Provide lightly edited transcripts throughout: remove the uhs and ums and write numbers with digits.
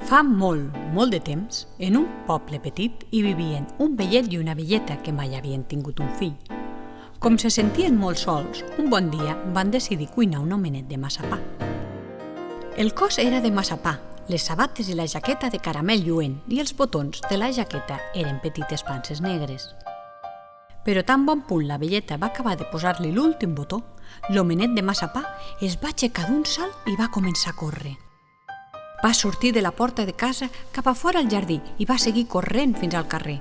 Fa molt, molt de temps, en un poble petit hi vivien un vellet i una velleta que mai havien tingut un fill. Com se sentien molt sols, un bon dia van decidir cuinar un homenet de massapà. El cos era de massapà, les sabates i la jaqueta de caramel lluent i els botons de la jaqueta eren petites panses negres. Però tan bon punt la velleta va acabar de posar-li l'últim botó, l'homenet de massapà es va aixecar d'un salt i va començar a córrer. Va sortir de la porta de casa cap a fora al jardí i va seguir corrent fins al carrer.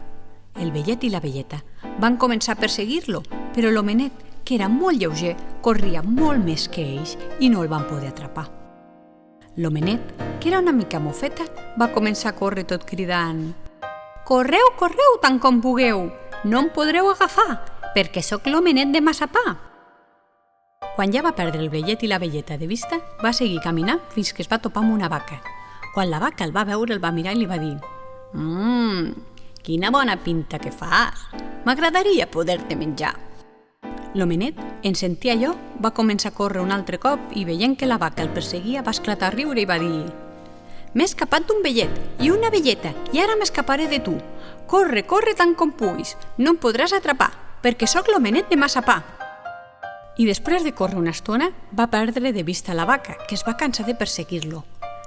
El vellet i la velleta van començar a perseguir-lo, però l'homenet, que era molt lleuger, corria molt més que ells i no el van poder atrapar. L'homenet, que era una mica mofeta, va començar a córrer tot cridant: «Correu, correu tant com pugueu! No em podreu agafar, perquè sóc l'homenet de massapà!» Quan ja va perdre el vellet i la velleta de vista, va seguir caminant fins que es va topar amb una vaca. Quan la vaca el va veure, el va mirar i li va dir: quina bona pinta que fas! M'agradaria poder-te menjar!» L'homenet, en sentir allò, va començar a córrer un altre cop i veient que la vaca el perseguia va esclatar a riure i va dir: «M'he escapat d'un vellet i una velleta i ara m'escaparé de tu. Corre, corre tant com puguis, no em podràs atrapar, perquè sóc l'homenet de massapà!» I després de córrer una estona, va perdre de vista la vaca, que es va cansar de perseguir-lo.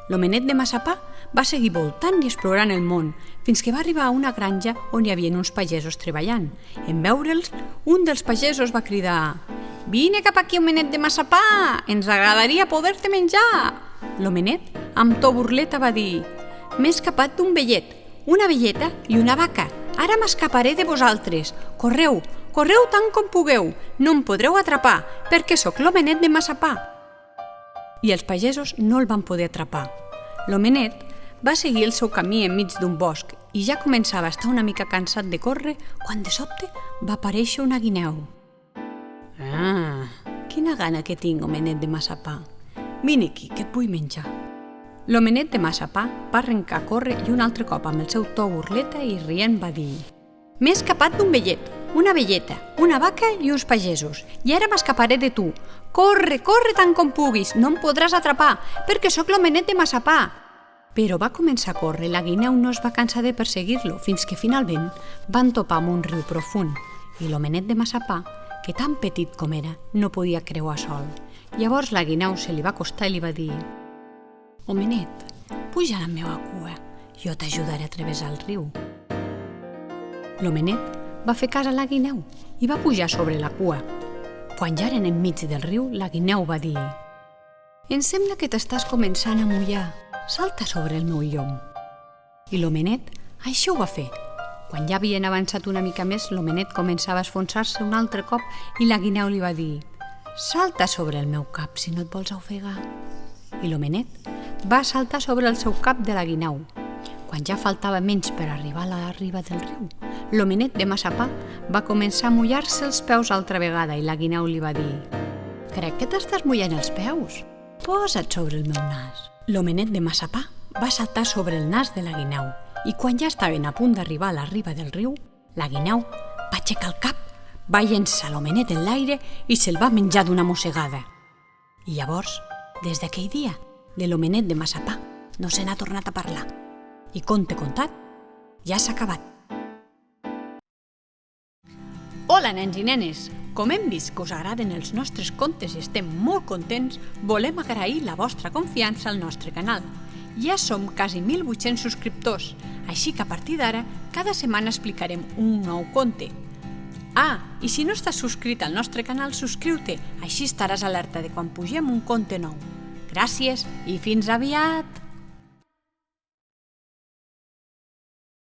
L'homenet de massapà va seguir voltant i explorant el món, fins que va arribar a una granja on hi havia uns pagesos treballant. En veure'ls, un dels pagesos va cridar: «Vine cap aquí, homenet de massapà! Ens agradaria poder-te menjar!» L'homenet, amb to burleta, va dir: «M'he escapat d'un vellet, una velleta i una vaca. Ara m'escaparé de vosaltres. Correu, correu tant com pugueu. No em podreu atrapar, perquè sóc l'homenet de massapà!» I els pagesos no el van poder atrapar. L'homenet va seguir el seu camí enmig d'un bosc i ja començava a estar una mica cansat de córrer quan de sobte va aparèixer una guineu. Quina gana que tinc, homenet de massapà! Vine aquí, que et vull menjar!» L'homenet de massapà va arrencar a córrer i un altre cop amb el seu to burleta i rient va dir: «M'he escapat d'un vellet, una velleta, una vaca i uns pagesos, i ara m'escaparé de tu. Corre, corre tant com puguis, no em podràs atrapar, perquè sóc l'homenet de massapà!» Però va començar a córrer i la guineu no es va cansar de perseguir-lo fins que finalment van topar amb un riu profund i l'homenet de massapà, que tan petit com era, no podia creuar sol. Llavors la guineu se li va acostar i li va dir: «Homenet, puja a la meva cua, jo t'ajudaré a travessar el riu». L'homenet va fer cas a la guineu i va pujar sobre la cua. Quan ja eren enmig del riu, la guineu va dir: «Em sembla que t'estàs començant a mullar. Salta sobre el meu llom». I l'homenet això ho va fer. Quan ja havien avançat una mica més, l'homenet començava a esfonsar-se un altre cop i la guineu li va dir: «Salta sobre el meu cap si no et vols ofegar». I l'homenet va saltar sobre el seu cap de la guineu. Quan ja faltava menys per arribar a la riba del riu, l'homenet de massapà va començar a mullar-se els peus altra vegada i la guineu li va dir: «Crec que t'estàs mullant els peus. Posa't sobre el meu nas». L'homenet de massapà va saltar sobre el nas de la guineu i quan ja estaven a punt d'arribar a la riba del riu, la guineu va aixecar el cap, va llençar l'homenet en l'aire i se'l va menjar d'una mossegada. I llavors, des d'aquell dia, de l'homenet de massapà no se n'ha tornat a parlar. I conte contat, ja s'ha acabat. Hola, nens i nenes! Com hem vist que us agraden els nostres contes i estem molt contents, volem agrair la vostra confiança al nostre canal. Ja som quasi 1.800 subscriptors, així que a partir d'ara, cada setmana explicarem un nou conte. I si no estàs subscrit al nostre canal, subscriu-te, així estaràs alerta de quan pugem un conte nou. Gràcies i fins aviat!